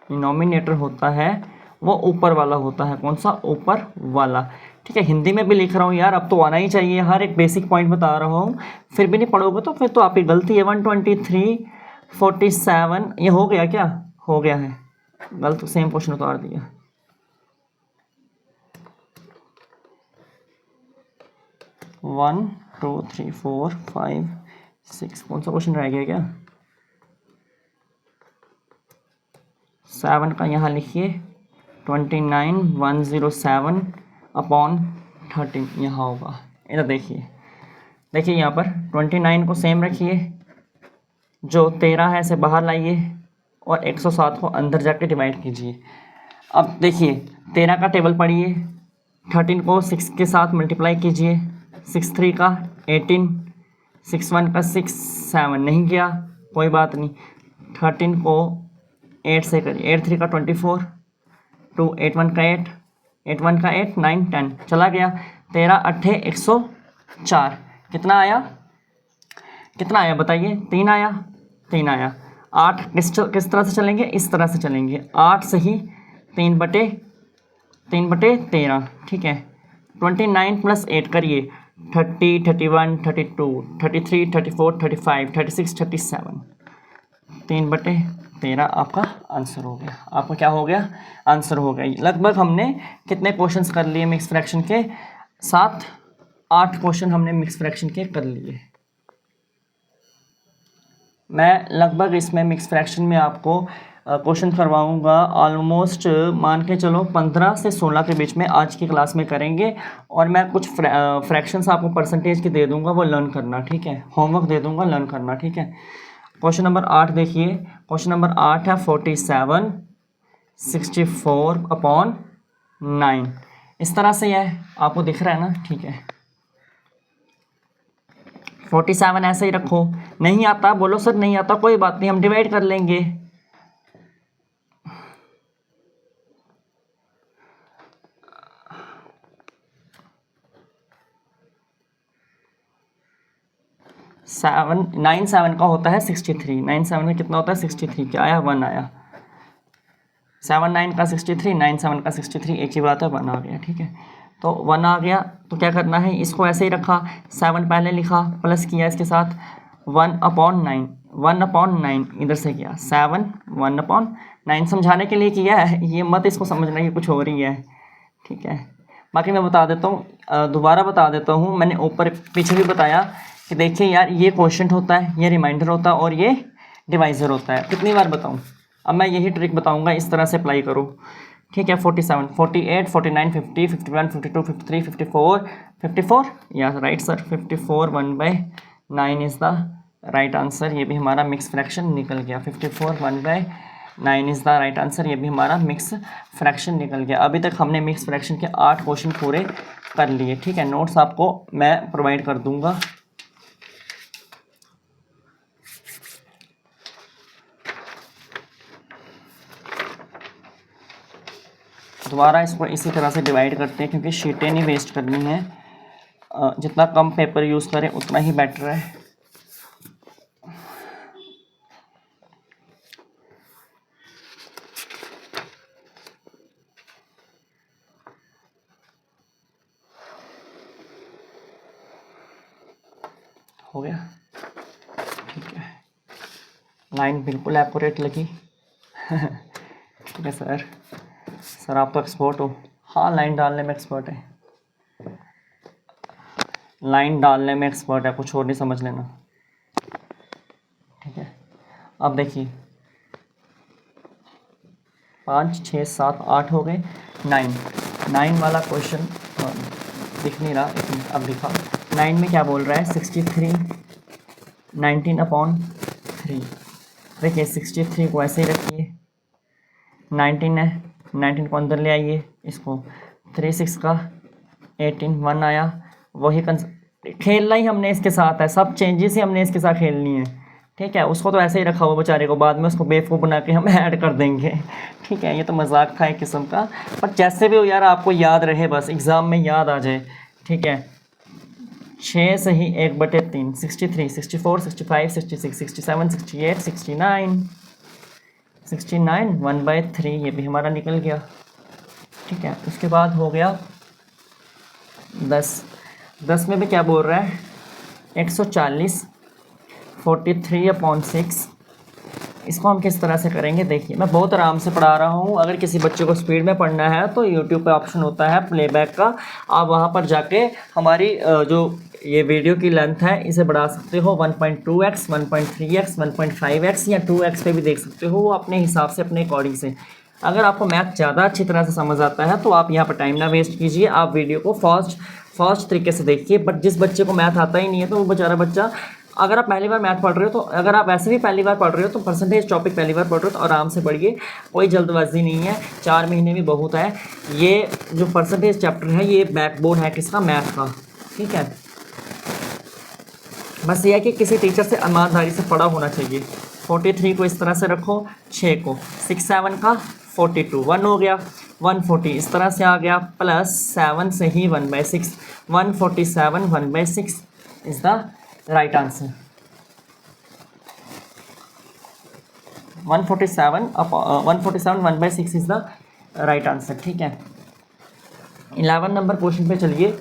डिनोमिनेटर होता है वो ऊपर वाला होता है, कौन सा, ऊपर वाला। ठीक है हिंदी में भी लिख रहा हूँ यार, अब तो आना ही चाहिए, हर एक बेसिक पॉइंट बता रहा हूँ, फिर भी नहीं पढ़ोगे तो फिर तो आपकी गलती है। 123 47 ये हो गया क्या, हो गया है, गलत सेम क्वेश्चन उतार दिया। वन टू थ्री फोर 5 6 कौन सा क्वेश्चन रह गया क्या, 7 का यहाँ लिखिए 29,107/13 यहाँ होगा। इधर देखिए यहाँ पर 29 को सेम रखिए, जो 13 है इसे बाहर लाइए और 107 को अंदर जाके डिवाइड कीजिए। अब देखिए 13 का टेबल पढ़िए, 13 को 6 के साथ मल्टीप्लाई कीजिए, 6 3 का 18, 6 1 का 6 7 नहीं गया, कोई बात नहीं, 13 को 8 से करिए, 8 3 का 24, 2 8 1 का 8, 8 1 का 8, 9 10 चला गया। 13 8 104 कितना आया बताइए? 3 आया, 3 आया। 8 किस तरह से चलेंगे? इस तरह से चलेंगे। 8 सही 3 बटे 13, ठीक है। 29 प्लस 8 करिए 30 31 32 33 34 35 36 37 3 बटे 13 आपका आंसर हो गया। आपका क्या हो गया? आंसर हो गया। लगभग हमने कितने क्वेश्चंस कर लिए मिक्स फ्रैक्शन के? 7 8 क्वेश्चन हमने मिक्स फ्रैक्शन के कर लिए। मैं लगभग इसमें मिक्स फ्रैक्शन में आपको क्वेश्चन करवाऊंगा ऑलमोस्ट मान के चलो 15 से 16 के बीच में आज की क्लास में करेंगे। और मैं कुछ फ्रैक्शंस आपको परसेंटेज के दे दूंगा, वो लर्न करना, ठीक है। होमवर्क दे दूंगा, लर्न करना, ठीक है। क्वेश्चन नंबर 8 देखिए। क्वेश्चन नंबर 8 है 47 64/9। इस तरह से है, आपको दिख रहा है ना, ठीक है। 47 ऐसे ही रखो। नहीं आता बोलो सर नहीं आता, कोई बात नहीं, हम डिवाइड कर लेंगे। सेवन 9 7 का होता है 63। 9 7 का कितना होता है? 63। क्या आया? 1 आया। 7 9 का 63, 9 7 का 63, एक ही बात है, 1 आ गया, ठीक है। तो 1 आ गया तो क्या करना है? इसको ऐसे ही रखा, 7 पहले लिखा, प्लस किया इसके साथ 1/9, 1/9 इधर से किया 7 1/9 समझाने के लिए किया है, ये मत इसको समझना कि कुछ हो रही है, ठीक है। बाकी मैं बता देता हूँ, दोबारा बता देता हूँ। मैंने ऊपर पीछे भी बताया कि देखिए यार, ये क्वोशंट होता है, ये रिमाइंडर होता है और ये डिवाइज़र होता है। कितनी बार बताऊँ? अब मैं यही ट्रिक बताऊँगा, इस तरह से अप्लाई करो, ठीक है। 47 48 49 50 51 52 53 54 या right sir 54 1/9 is the right answer. ये भी हमारा मिक्स फ्रैक्शन निकल गया। 54 1/9 इज़ द राइट आंसर। ये भी हमारा मिक्स फ्रैक्शन निकल गया। अभी तक हमने मिक्स फ्रैक्शन के 8 क्वेश्चन पूरे कर लिए, ठीक है। नोट्स आपको मैं प्रोवाइड कर दूंगा। दोबारा इसको इसी तरह से डिवाइड करते हैं, क्योंकि शीटें नहीं वेस्ट करनी है। जितना कम पेपर यूज़ करें उतना ही बेटर है। हो गया, ठीक है। लाइन बिल्कुल एक्यूरेट लगी। ठीक है सर आप तो एक्सपर्ट हो। हाँ, लाइन डालने में एक्सपर्ट है, लाइन डालने में एक्सपर्ट है, कुछ और नहीं समझ लेना, ठीक है। अब देखिए 5 6 7 8 हो गए। 9 वाला क्वेश्चन दिख नहीं रहा, अब दिखा। 9 में क्या बोल रहा है? 63 19/3। देखिए 63 को ऐसे ही रखिए, 19 है, 19 को अंदर ले आइए, इसको 3 6 का 18 1 आया। वही खेलना ही हमने इसके साथ है, सब चेंजेस ही हमने इसके साथ खेलनी है, ठीक है। उसको तो ऐसे ही रखा हुआ बेचारे को, बाद में उसको बेवकूफ़ बना के हम ऐड कर देंगे, ठीक है। ये तो मजाक था एक किस्म का, पर जैसे भी हो यार, आपको याद रहे, बस एग्ज़ाम में याद आ जाए, ठीक है। 6 सही 1/3 63 64 65 66 67 68 69 1/3। ये भी हमारा निकल गया, ठीक है। उसके बाद हो गया 10 में भी क्या बोल रहा है? 140 43/6। इसको हम किस तरह से करेंगे? देखिए मैं बहुत आराम से पढ़ा रहा हूँ। अगर किसी बच्चे को स्पीड में पढ़ना है तो यूट्यूब पे ऑप्शन होता है प्लेबैक का, आप वहाँ पर जाके हमारी जो ये वीडियो की लेंथ है इसे बढ़ा सकते हो। 1.2x 1.3x 1.5x या 2x पे भी देख सकते हो, वो अपने हिसाब से, अपने अकॉर्डिंग से। अगर आपको मैथ ज़्यादा अच्छी तरह से समझ आता है तो आप यहाँ पर टाइम ना वेस्ट कीजिए, आप वीडियो को फास्ट तरीके से देखिए। बट जिस बच्चे को मैथ आता ही नहीं है तो वो बेचारा बच्चा, अगर आप पहली बार मैथ पढ़ रहे हो, तो अगर आप ऐसे भी पहली बार पढ़ रहे हो तो परसेंटेज टॉपिक पहली बार पढ़ रहे हो तो आराम से पढ़िए, कोई जल्दबाजी नहीं है, 4 महीने भी बहुत है। ये जो परसेंटेज चैप्टर है ये बैकबोन है किसका? मैथ का, ठीक है। बस ये है कि किसी टीचर से ईमानदारी से पढ़ा होना चाहिए। 43 को इस तरह से रखो, 6 को 6 7 का 42 1 हो गया। 140 इस तरह से आ गया, प्लस 7 से ही 1/6, 147 1/6 is the right answer. 147 1/6 is the right answer, ठीक है। 11 नंबर क्वेश्चन पे चलिए,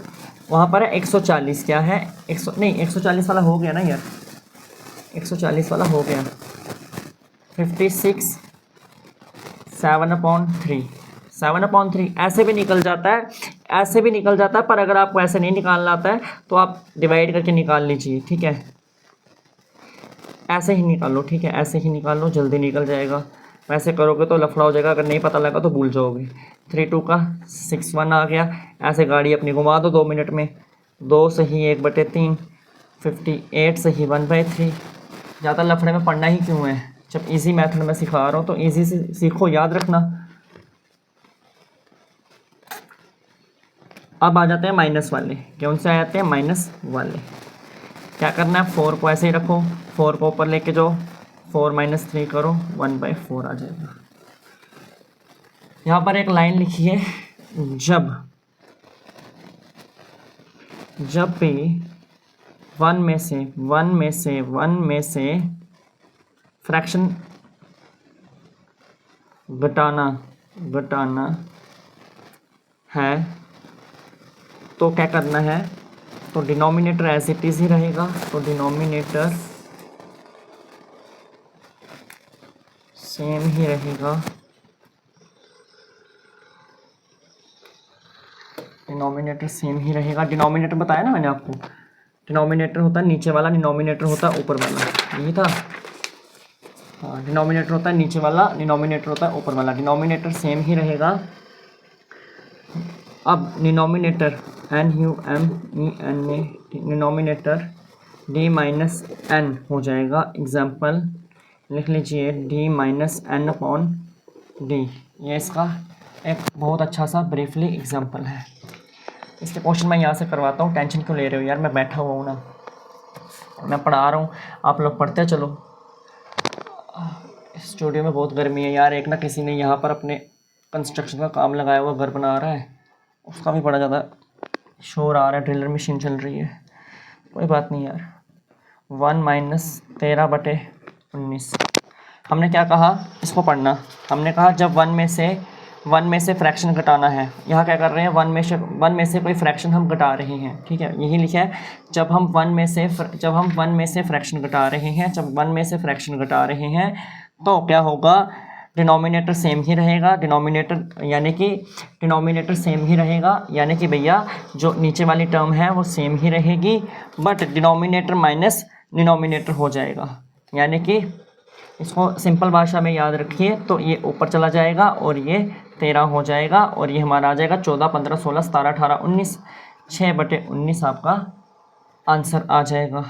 वहाँ पर है 140, क्या है 140 वाला हो गया ना यार, 140 वाला हो गया। 56 7/3, 7/3 ऐसे भी निकल जाता है, ऐसे भी निकल जाता है, पर अगर आपको ऐसे नहीं निकालना आता है तो आप डिवाइड करके निकाल लीजिए, ठीक है। ऐसे ही निकालो, ठीक है, ऐसे ही निकाल लो, जल्दी निकल जाएगा। वैसे करोगे तो लफड़ा हो जाएगा, अगर नहीं पता लगा तो भूल जाओगे। 3 2 का 61 आ गया। ऐसे गाड़ी अपनी घुमा दो 2 मिनट में। 2 सही 1/3, 58 सही 1/3। ज़्यादा लफड़े में पढ़ना ही क्यों है, जब इजी मेथड में सिखा रहा हूँ तो इजी से सीखो, याद रखना। अब आ जाते हैं माइनस वाले। कौन से आ जाते हैं, माइनस वाले। क्या करना है, 4 को ऐसे ही रखो, 4 को ऊपर लेके जाओ, 4 - 3 करो, 1/4 आ जाएगा। यहाँ पर एक लाइन लिखी है, जब भी 1 में से फ्रैक्शन घटाना है तो क्या करना है, तो डिनोमिनेटर एज इट इज़ ही रहेगा, तो डिनोमिनेटर सेम ही रहेगा, डिनोमिनेटर सेम ही रहेगा। डिनोमिनेटर बताया ना मैंने आपको, डिनोमिनेटर होता है नीचे वाला, डिनोमिनेटर होता है ऊपर वाला, यही था। हाँ, डिनोमिनेटर होता है नीचे वाला, डिनोमिनेटर होता है ऊपर वाला। डिनोमिनेटर सेम ही रहेगा। अब डिनोमिनेटर NUMENA, डिनोमिनेटर D-N हो जाएगा। एग्जाम्पल लिख लीजिए, D-N/D। ये इसका एक बहुत अच्छा सा ब्रीफली एग्जाम्पल है। इसके क्वेश्चन मैं यहाँ से करवाता हूँ, टेंशन क्यों ले रहे हो यार, मैं बैठा हुआ हूँ ना, मैं पढ़ा रहा हूँ, आप लोग पढ़ते चलो। स्टूडियो में बहुत गर्मी है यार। एक ना किसी ने यहाँ पर अपने कंस्ट्रक्शन का काम लगाया हुआ, घर बना रहा है, उसका भी बड़ा ज़्यादा शोर आ रहा है, ड्रिलर मशीन चल रही है। कोई बात नहीं यार। 1 - 13/19। हमने क्या कहा, इसको पढ़ना। हमने कहा जब 1 में से फ्रैक्शन घटाना है। यहाँ क्या कर रहे हैं, 1 में से कोई फ्रैक्शन हम घटा रहे हैं, ठीक है, यही लिखा है। जब हम 1 में से फ्रैक्शन घटा रहे हैं, जब 1 में से फ्रैक्शन घटा रहे हैं तो क्या होगा, डिनोमिनेटर सेम ही रहेगा। डिनोमिनेटर सेम ही रहेगा, यानी कि भैया जो नीचे वाली टर्म है वो सेम ही रहेगी, बट डिनोमिनेटर माइनस डिनोमिनेटर हो जाएगा। यानी कि इसको सिंपल भाषा में याद रखिए, तो ये ऊपर चला जाएगा और ये 13 हो जाएगा, और ये हमारा आ जाएगा 14 15 16 17 18 19, 6/19 आपका आंसर आ जाएगा।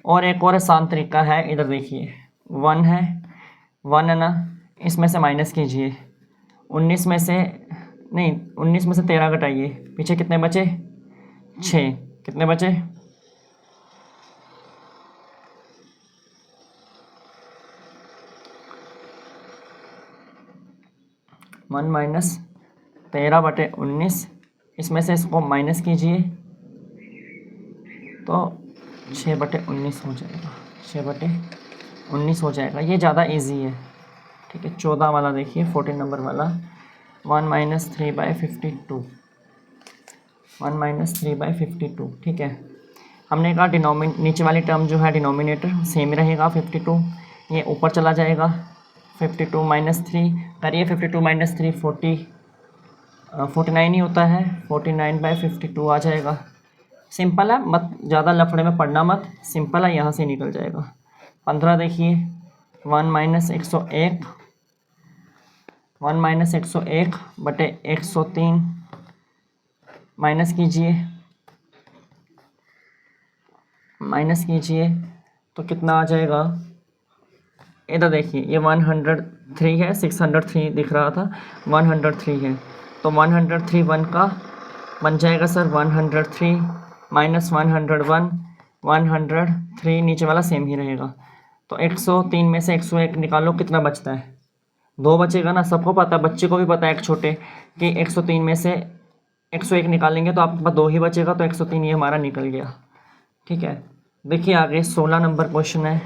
और एक और आसान तरीका है, इधर देखिए, 1 है, 1 है ना, इसमें से माइनस कीजिए, 19 में से 13 घटाइए, पीछे कितने बचे, 6, कितने बचे, 1 - 13/19, इसमें से इसको माइनस कीजिए तो 6/19 हो जाएगा, 6/19 हो जाएगा। ये ज़्यादा इजी है, ठीक है। 14 वाला देखिए, 14 नंबर वाला, 1 - 3/52, 1 - 3/52, ठीक है। हमने कहा नीचे वाली टर्म जो है डिनोमिनेटर सेम रहेगा, 52, ये ऊपर चला जाएगा, 52 - 3 करिए, 52 - 3 49 ही होता है, 49/52 आ जाएगा। सिंपल है, मत ज़्यादा लफड़े में पढ़ना मत, सिंपल है, यहाँ से निकल जाएगा। 15 देखिए, 1 - 101, 1 - 101/103 माइनस कीजिए तो कितना आ जाएगा, इधर देखिए, ये 103 है, 603 दिख रहा था, 103 है, तो 103 1 का बन जाएगा सर, 103 - 101, 103 नीचे वाला सेम ही रहेगा, तो 103 में से 101 निकालो, कितना बचता है, दो बचेगा ना, सबको पता है, बच्चे को भी पता है एक छोटे कि 103 में से 101 निकालेंगे तो आपके पास दो ही बचेगा, तो 103 ये हमारा निकल गया। ठीक है, देखिए आगे 16 नंबर क्वेश्चन है।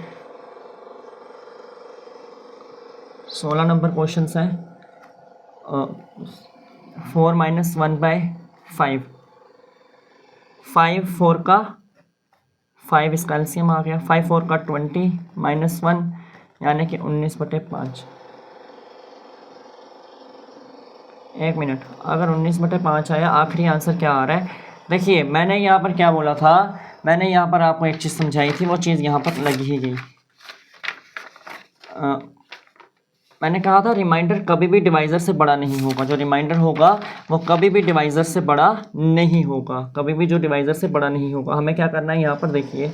16 नंबर क्वेश्चन है 4 - 1/5। 5 4 का 5 इसका एलसीएम आ गया। 5 4 का 20 -1 यानी कि 19/5। 1 मिनट, अगर 19/5 आया, आखिरी आंसर क्या आ रहा है? देखिए मैंने यहाँ पर क्या बोला था, मैंने यहाँ पर आपको एक चीज़ समझाई थी, वो चीज़ यहाँ पर लगी ही गई। मैंने कहा था रिमाइंडर कभी भी डिवाइज़र से बड़ा नहीं होगा। जो रिमाइंडर होगा वो कभी भी डिवाइज़र से बड़ा नहीं होगा, कभी भी जो डिवाइज़र से बड़ा नहीं होगा। हमें क्या करना है, यहाँ पर देखिए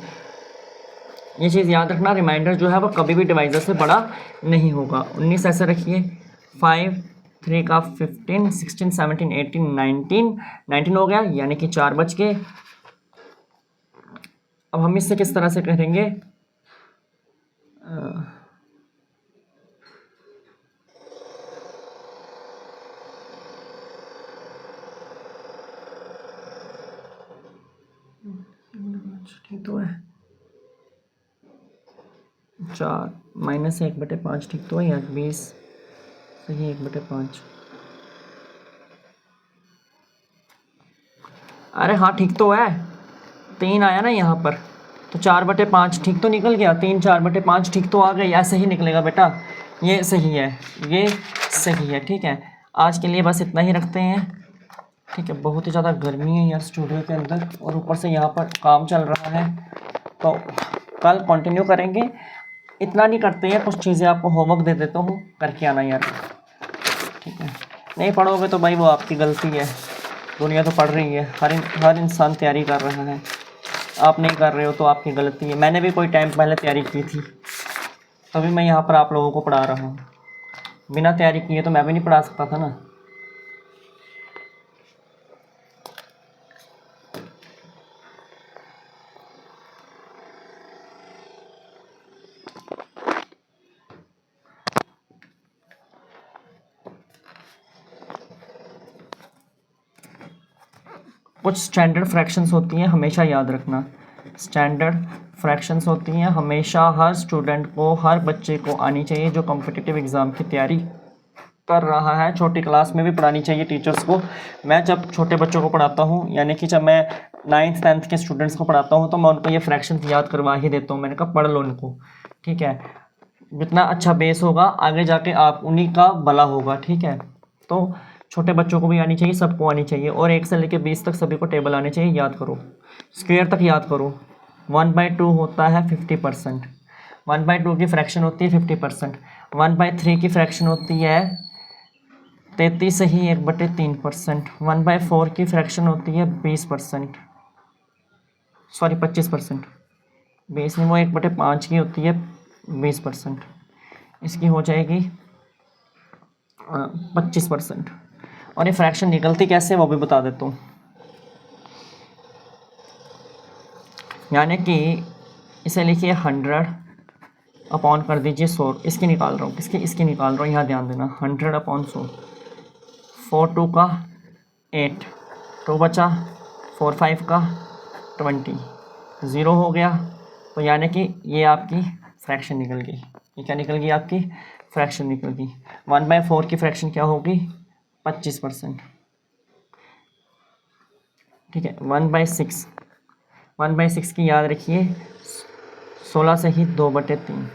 ये चीज़ याद रखना, रिमाइंडर जो है वो कभी भी डिवाइज़र से बड़ा नहीं होगा। 19 ऐसे रखिए, 5 3 का 15 16 17 18 19 हो गया, यानी कि 4 बच गए। अब हम इससे किस तरह से करेंगे, ठीक तो है, 4 - 1/5 ठीक तो है यार, 20 सही 1/5। अरे हाँ ठीक तो है, 3 आया ना यहाँ पर, तो 4/5 ठीक तो निकल गया। 3 4/5 ठीक तो आ गई, ऐसे ही निकलेगा बेटा, ये सही है, ये सही है। ठीक है, आज के लिए बस इतना ही रखते हैं। ठीक है, बहुत ही ज़्यादा गर्मी है यार स्टूडियो के अंदर, और ऊपर से यहाँ पर काम चल रहा है, तो कल कंटिन्यू करेंगे। इतना नहीं करते हैं, कुछ चीज़ें आपको होमवर्क दे देता हूँ, करके आना यार। ठीक है, नहीं पढ़ोगे तो भाई वो आपकी गलती है, दुनिया तो पढ़ रही है, हर इंसान तैयारी कर रहा है, आप नहीं कर रहे हो तो आपकी गलती है। मैंने भी कोई टाइम पहले तैयारी की थी, तभी मैं यहाँ पर आप लोगों को पढ़ा रहा हूँ। बिना तैयारी किए तो मैं भी नहीं पढ़ा सकता था ना। कुछ स्टैंडर्ड फ्रैक्शंस होती हैं, हमेशा याद रखना, स्टैंडर्ड फ्रैक्शंस होती हैं, हमेशा हर स्टूडेंट को, हर बच्चे को आनी चाहिए जो कॉम्पिटिटिव एग्ज़ाम की तैयारी कर रहा है। छोटी क्लास में भी पढ़ानी चाहिए टीचर्स को। मैं जब छोटे बच्चों को पढ़ाता हूँ, यानी कि जब मैं 9th 10th के स्टूडेंट्स को पढ़ाता हूँ, तो मैं उनको ये फ्रैक्शन याद करवा ही देता हूँ। मैंने कहा पढ़ लो इनको, ठीक है, जितना अच्छा बेस होगा आगे जाके आप उन्हीं का भला होगा। ठीक है, तो छोटे बच्चों को भी आनी चाहिए, सबको आनी चाहिए, और 1 से लेकर 20 तक सभी को टेबल आने चाहिए। याद करो, स्क्वायर तक याद करो। 1/2 होता है 50%, 1/2 की फ्रैक्शन होती है 50%, 1/3 की फ्रैक्शन होती है 33 सही 1/3%, 1/4 की फ्रैक्शन होती है 20%, सॉरी 25%, 20 नहीं, वो 1/5 की होती है 20%, इसकी हो जाएगी 25%। और ये फ्रैक्शन निकलती कैसे वो भी बता देता हूँ। यानी कि इसे लिखिए 100 अपॉन कर दीजिए 100, इसकी निकाल रहा हूँ, इसकी निकाल रहा हूँ, यहाँ ध्यान देना, 100 अपॉन 100। 4 2 का 8, 2 बचा, 4 5 का 20, 0 हो गया, तो यानी कि ये आपकी फ्रैक्शन निकल गई। ये क्या निकल गई? आपकी फ्रैक्शन निकल गई। 1/4 की फ्रैक्शन क्या होगी? 25%। ठीक है, 1/6, 1/6 की याद रखिए 16 से ही 2/3।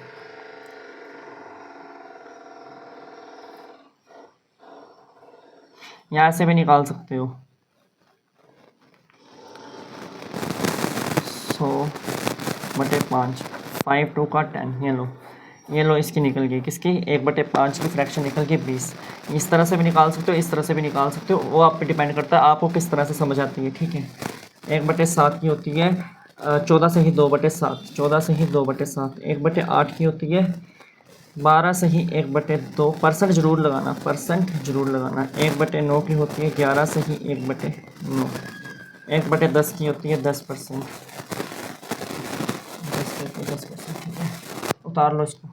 यहाँ से भी निकाल सकते हो, 100/5, 5 2 का 10, ये लो इसकी निकल गई, किसकी? 1/5 की फ्रैक्शन निकल गई 20। इस तरह से भी निकाल सकते हो, इस तरह से भी निकाल सकते हो, वो आप पे डिपेंड करता है आपको किस तरह से समझ आती है। ठीक है, 1/7 की होती है 14 से ही 2/7, 14 से ही 2/7, 1/8 की होती है 12 से ही 1/2, परसेंट जरूर लगाना, परसेंट जरूर लगाना। 1/9 की होती है 11 से ही 1/9, 1/10 की होती है 10%, 10%। ठीक है, उतार लो इसको।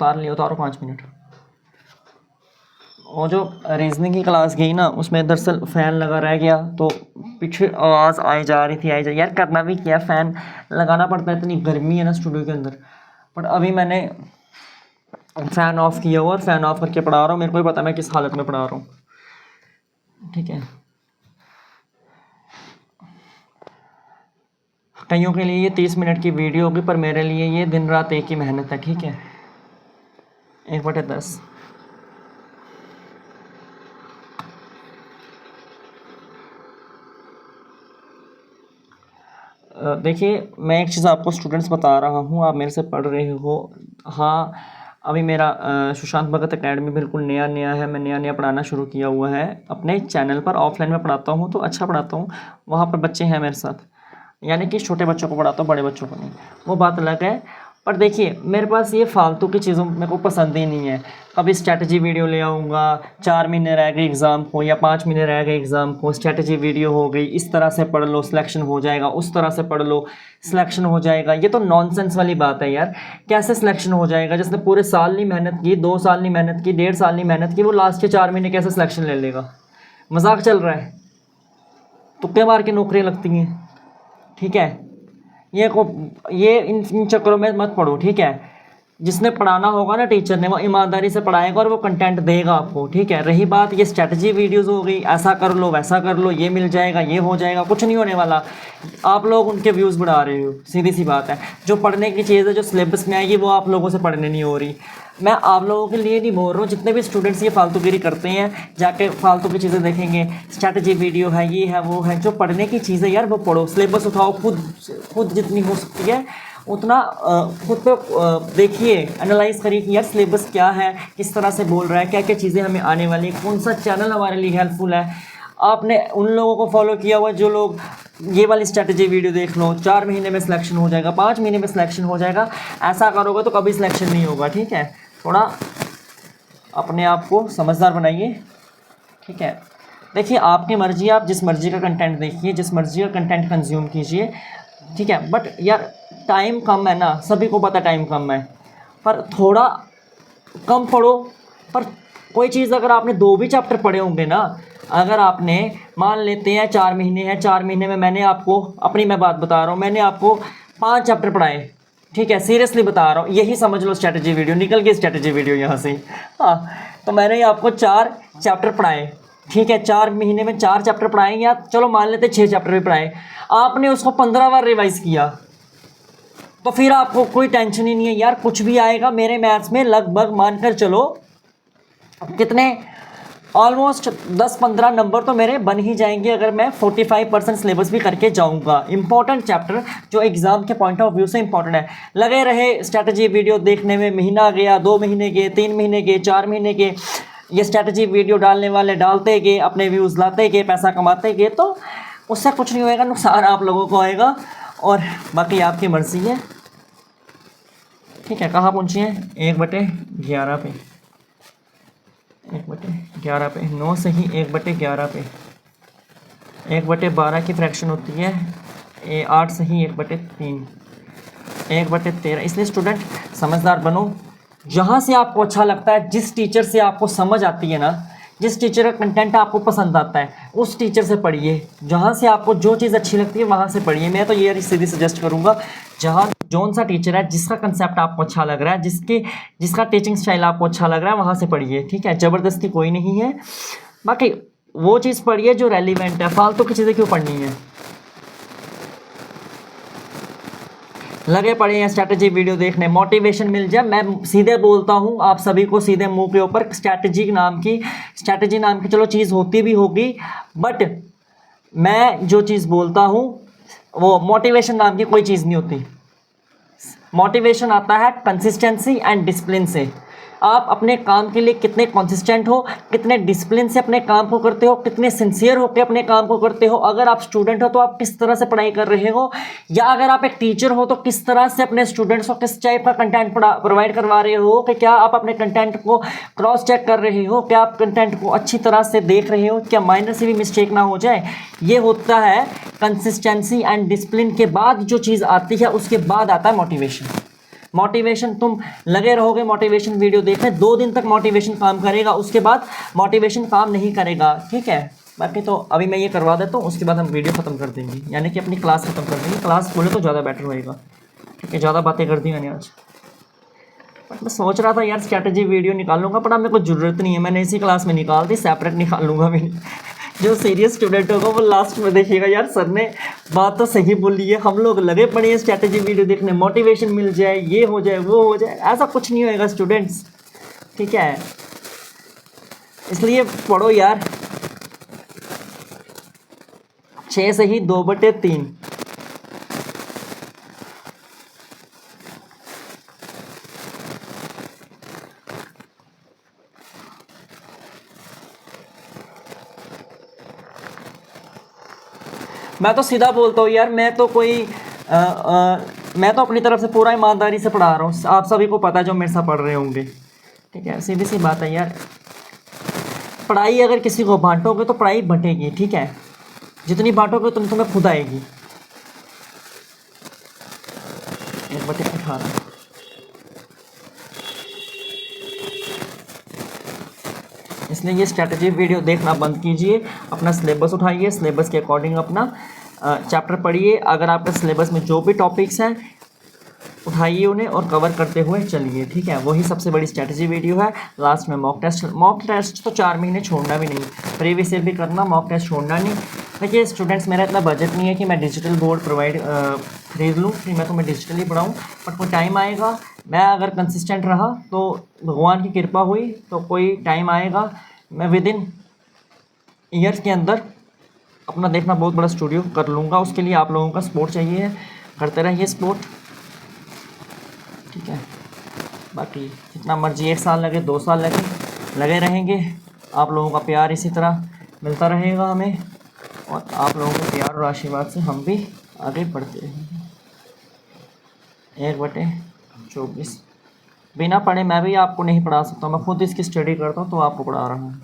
उतारो 5 मिनट। और जो रीजनिंग की क्लास गई ना, उसमें दरअसल फ़ैन लगा रह गया, तो पीछे आवाज़ आई जा रही थी, आई जा, यार करना भी क्या, फ़ैन लगाना पड़ता है, इतनी गर्मी है ना स्टूडियो के अंदर। बट अभी मैंने फ़ैन ऑफ़ किया हुआ और फ़ैन ऑफ़ करके पढ़ा रहा हूँ, मेरे को ही पता मैं किस हालत में पढ़ा रहा हूँ, ठीक है। कईयों के लिए ये 30 मिनट की वीडियो होगी, पर मेरे लिए ये दिन रात एक ही मेहनत है, ठीक है। 1/10। देखिए, मैं एक चीज़ आपको स्टूडेंट्स बता रहा हूँ, आप मेरे से पढ़ रहे हो। हाँ, अभी मेरा सुशांत भगत एकेडमी बिल्कुल नया नया है, मैं नया नया पढ़ाना शुरू किया हुआ है अपने चैनल पर। ऑफलाइन में पढ़ाता हूँ तो अच्छा पढ़ाता हूँ, वहाँ पर बच्चे हैं मेरे साथ, यानी कि छोटे बच्चों को पढ़ाता हूँ, बड़े बच्चों को नहीं, वो बात अलग है। पर देखिए, मेरे पास ये फालतू की चीज़ों मेरे को पसंद ही नहीं है। कभी स्ट्रैटेजी वीडियो ले आऊँगा, 4 महीने रह गए एग्ज़ाम को या 5 महीने रह गए एग्ज़ाम को, स्ट्रैटेजी वीडियो हो गई, इस तरह से पढ़ लो सिलेक्शन हो जाएगा, उस तरह से पढ़ लो सिलेक्शन हो जाएगा। ये तो नॉनसेंस वाली बात है यार। कैसे सिलेक्शन हो जाएगा? जिसने पूरे साल नहीं मेहनत की, 2 साल नहीं मेहनत की, 1.5 साल नहीं मेहनत की, वो लास्ट के 4 महीने कैसे सिलेक्शन ले लेगा? मजाक चल रहा है? तुक्के मार के नौकरियाँ लगती हैं, ठीक है। ये इन चक्करों में मत पढ़ो, ठीक है। जिसने पढ़ाना होगा ना टीचर ने, वो ईमानदारी से पढ़ाएगा और वो कंटेंट देगा आपको, ठीक है। रही बात ये स्ट्रैटेजी वीडियोस हो गई, ऐसा कर लो वैसा कर लो, ये मिल जाएगा ये हो जाएगा, कुछ नहीं होने वाला। आप लोग उनके व्यूज़ बढ़ा रहे हो, सीधी सी बात है। जो पढ़ने की चीज़ है, जो सिलेबस में आएगी, वो आप लोगों से पढ़ने नहीं हो रही। मैं आप लोगों के लिए नहीं बोल रहा हूँ, जितने भी स्टूडेंट्स ये फालतूगिरी करते हैं, जाके फालतू की चीज़ें देखेंगे, स्ट्रैटेजी वीडियो है, ये है वो है। जो पढ़ने की चीज़ है यार, वो पढ़ो, सिलेबस उठाओ, खुद जितनी हो सकती है उतना खुद पे देखिए, एनालाइज करिए कि यार सिलेबस क्या है, किस तरह से बोल रहा है, क्या क्या चीज़ें हमें आने वाली है, कौन सा चैनल हमारे लिए हेल्पफुल है। आपने उन लोगों को फॉलो किया हुआ जो लोग ये वाली स्ट्रैटेजी वीडियो देख लो, 4 महीने में सिलेक्शन हो जाएगा, 5 महीने में सिलेक्शन हो जाएगा, ऐसा करोगे तो कभी सिलेक्शन नहीं होगा, ठीक है। थोड़ा अपने आप को समझदार बनाइए, ठीक है। देखिए, आपकी मर्ज़ी, आप जिस मर्ज़ी का कंटेंट देखिए, जिस मर्ज़ी का कंटेंट कंज्यूम कीजिए, ठीक है। बट यार टाइम कम है ना, सभी को पता टाइम कम है, पर थोड़ा कम पढ़ो। पर कोई चीज़ अगर आपने 2 भी चैप्टर पढ़े होंगे ना, अगर आपने मान लेते हैं 4 महीने हैं, 4 महीने में मैंने आपको, अपनी मैं बात बता रहा हूँ, मैंने आपको 5 चैप्टर पढ़ाए, ठीक है, सीरियसली बता रहा हूँ, यही समझ लो स्ट्रैटेजी वीडियो, निकल गई स्ट्रैटेजी वीडियो यहाँ से। हाँ, तो मैंने आपको 4 चैप्टर पढ़ाए, ठीक है, 4 महीने में 4 चैप्टर पढ़ाए, या चलो मान लेते 6 चैप्टर भी पढ़ाए, आपने उसको 15 बार रिवाइज किया, तो फिर आपको कोई टेंशन ही नहीं है यार, कुछ भी आएगा। मेरे मैथ्स में लगभग मानकर चलो कितने, ऑलमोस्ट 10-15 नंबर तो मेरे बन ही जाएंगे, अगर मैं 45% सिलेबस भी करके जाऊंगा। इंपॉर्टेंट चैप्टर जो एग्जाम के पॉइंट ऑफ व्यू से इंपॉर्टेंट है। लगे रहे स्ट्रैटेजी वीडियो देखने में, महीना गया, 2 महीने गए, 3 महीने गए, 4 महीने गए, ये स्ट्रैटेजी वीडियो डालने वाले डालते गए, अपने व्यूज़ लाते गए, पैसा कमाते गए, तो उससे कुछ नहीं होएगा, नुकसान आप लोगों को आएगा, और बाकी आपकी मर्ज़ी है, ठीक है। कहाँ पहुँची हैं? 1/11 पे, 1/11 पे, 9 से ही 1/11 पे, 1/12 की फ्रैक्शन होती है 8 से ही 1/3, 1/13। इसलिए स्टूडेंट समझदार बनो, जहाँ से आपको अच्छा लगता है, जिस टीचर से आपको समझ आती है ना, जिस टीचर का कंटेंट आपको पसंद आता है, उस टीचर से पढ़िए। जहाँ से आपको जो चीज़ अच्छी लगती है वहाँ से पढ़िए। मैं तो ये सीधी सजेस्ट करूँगा, जहाँ जौन सा टीचर है, जिसका कंसेप्ट आपको अच्छा लग रहा है, जिसका टीचिंग स्टाइल आपको अच्छा लग रहा है, वहाँ से पढ़िए, ठीक है। ज़बरदस्ती कोई नहीं है, बाकी वो चीज़ पढ़िए जो रेलिवेंट है, फालतू की चीज़ें क्यों पढ़नी है। लगे पड़े हैं स्ट्रैटेजी वीडियो देखने, मोटिवेशन मिल जाए। मैं सीधे बोलता हूँ आप सभी को, सीधे मुंह के ऊपर, स्ट्रैटेजी नाम की चलो चीज़ होती भी होगी, बट मैं जो चीज़ बोलता हूँ वो मोटिवेशन नाम की कोई चीज़ नहीं होती। मोटिवेशन आता है कंसिस्टेंसी एंड डिसिप्लिन से। आप अपने काम के लिए कितने कंसिस्टेंट हो, कितने डिसिप्लिन से अपने काम को करते हो, कितने सिंसियर होकर अपने काम को करते हो। अगर आप स्टूडेंट हो तो आप किस तरह से पढ़ाई कर रहे हो, या अगर आप एक टीचर हो तो किस तरह से अपने स्टूडेंट्स को किस टाइप का कंटेंट प्रोवाइड करवा रहे हो, कि क्या आप अपने कंटेंट को क्रॉस चेक कर रहे हो, क्या आप कंटेंट को अच्छी तरह से देख रहे हो, क्या माइनर से भी मिस्टेक ना हो जाए। ये होता है कंसिस्टेंसी एंड डिसिप्लिन के बाद जो चीज़ आती है, उसके बाद आता है मोटिवेशन। मोटिवेशन तुम लगे रहोगे मोटिवेशन वीडियो देखने, 2 दिन तक मोटिवेशन काम करेगा, उसके बाद मोटिवेशन काम नहीं करेगा, ठीक है। बाकी तो अभी मैं ये करवा देता हूँ, उसके बाद हम वीडियो ख़त्म कर देंगे, यानी कि अपनी क्लास ख़त्म कर देंगे। क्लास बोले तो ज़्यादा बेटर होएगा, ठीक है। ज़्यादा बातें कर दी मैंने आज, बट मैं सोच रहा था यार स्ट्रैटेजी वीडियो निकालूंगा, पर अब मेरे को ज़रूरत नहीं है, मैंने इसी क्लास में निकाल दी, सेपरेट निकाल लूँगा मैंने। जो सीरियस स्टूडेंट होगा वो लास्ट में देखिएगा, यार सर ने बात तो सही बोली है, हम लोग लगे पड़े हैं स्ट्रैटेजी वीडियो देखने, मोटिवेशन मिल जाए, ये हो जाए, वो हो जाए, ऐसा कुछ नहीं होएगा स्टूडेंट्स, ठीक है। इसलिए पढ़ो यार, 6 से ही 2/3। मैं तो सीधा बोलता हूँ यार, मैं तो मैं तो अपनी तरफ से पूरा ईमानदारी से पढ़ा रहा हूँ, आप सभी को पता है जो मेरे साथ पढ़ रहे होंगे, ठीक है। सीधी सी बात है यार, पढ़ाई अगर किसी को बांटोगे तो पढ़ाई बंटेगी, ठीक है। जितनी बांटोगे उतनी तुम्हें खुद आएगी। 1/18। इसलिए ये स्ट्रैटेजी वीडियो देखना बंद कीजिए, अपना सिलेबस उठाइए, सिलेबस के अकॉर्डिंग अपना चैप्टर पढ़िए। अगर आपके सिलेबस में जो भी टॉपिक्स हैं उठाइए उन्हें और कवर करते हुए चलिए, ठीक है। वही सबसे बड़ी स्ट्रैटेजी वीडियो है। लास्ट में मॉक टेस्ट तो 4 महीने छोड़ना भी नहीं, प्रीवियस ईयर भी करना, मॉक टेस्ट छोड़ना नहीं। देखिए स्टूडेंट्स, मेरा इतना बजट नहीं है कि मैं डिजिटल बोर्ड खरीद लूँ, फिर मैं तुम्हें डिजिटली पढ़ाऊँ, बट कोई टाइम आएगा, मैं अगर कंसिस्टेंट रहा तो भगवान की कृपा हुई तो कोई टाइम आएगा, मैं विद इन ईयर्स के अंदर अपना देखना बहुत बड़ा स्टूडियो कर लूँगा। उसके लिए आप लोगों का सपोर्ट चाहिए है, करते रहिए सपोर्ट, ठीक है। बाकी जितना मर्जी 1 साल लगे, 2 साल लगे रहेंगे, आप लोगों का प्यार इसी तरह मिलता रहेगा हमें, और आप लोगों के प्यार और आशीर्वाद से हम भी आगे बढ़ते रहेंगे। 1/24 बिना पढ़े मैं भी आपको नहीं पढ़ा सकता, मैं खुद इसकी स्टडी करता हूँ तो आपको पढ़ा रहा हूँ।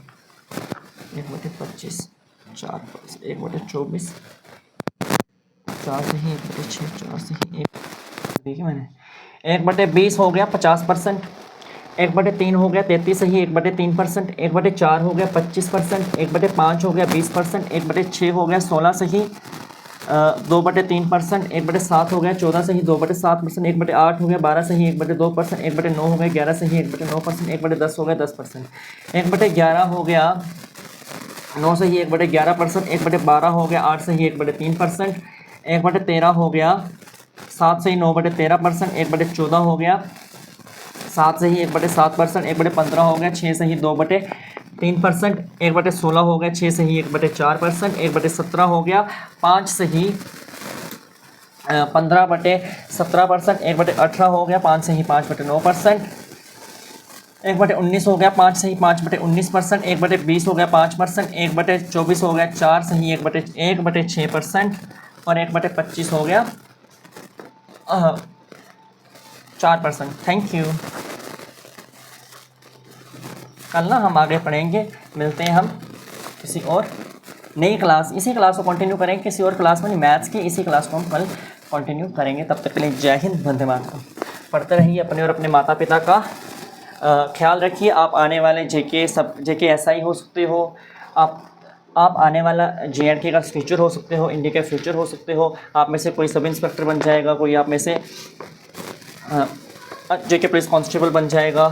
1/25 4 1/24 4 से ही 1/6 4 से ही 1, देखिए मैंने 1/20 हो गया 50%, 1/3 हो गया 33 सही 1/3%, 1/4 हो गया 25%, 1/5 हो गया 20%, 1/6 हो गया 16 सही 2/3%, 1/7 हो गया 14 सही 2/7%, 1/8 हो गया 12 सही 1/2%, 1/9 हो गया 11 सही 1/9%, 1/10 हो गया 10%, 1/11 हो गया 9 सही 1/11%, 1/12 हो गया 8 सही 1/3%, 1/13 हो गया 7 सही 9/13%, 1/14 हो गया 7 सही 1/7%, 1/15 हो गया 6 सही 2/3%, 1/16 हो गया 6 सही 1/4%, 1/17 हो गया 5 सही 15/17%, 1/18 हो गया 5 सही 5/9%, 1/19 हो गया 5 सही 5/19%, 1/20 हो गया 5%, 1/24 हो गया 4 सही 1/6%, और 1/25 हो गया 4%। Thank you. कल ना हम आगे पढ़ेंगे, मिलते हैं हम किसी और नई क्लास, इसी क्लास को कंटिन्यू करेंगे किसी और क्लास में, मैथ्स की इसी क्लास को हम कल कंटिन्यू करेंगे। तब तक के लिए जय हिंद, वंदे मातरम। पढ़ते रहिए, अपने और अपने माता पिता का ख्याल रखिए। आप आने वाले जेके SI हो सकते हो, आप आने वाला JNK का फ्यूचर हो सकते हो, इंडिया का फ्यूचर हो सकते हो। आप में से कोई सब इंस्पेक्टर बन जाएगा, कोई आप में से JK पुलिस कांस्टेबल बन जाएगा,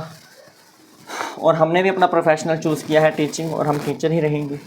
और हमने भी अपना प्रोफेशनल चूज़ किया है टीचिंग, और हम टीचर ही रहेंगे।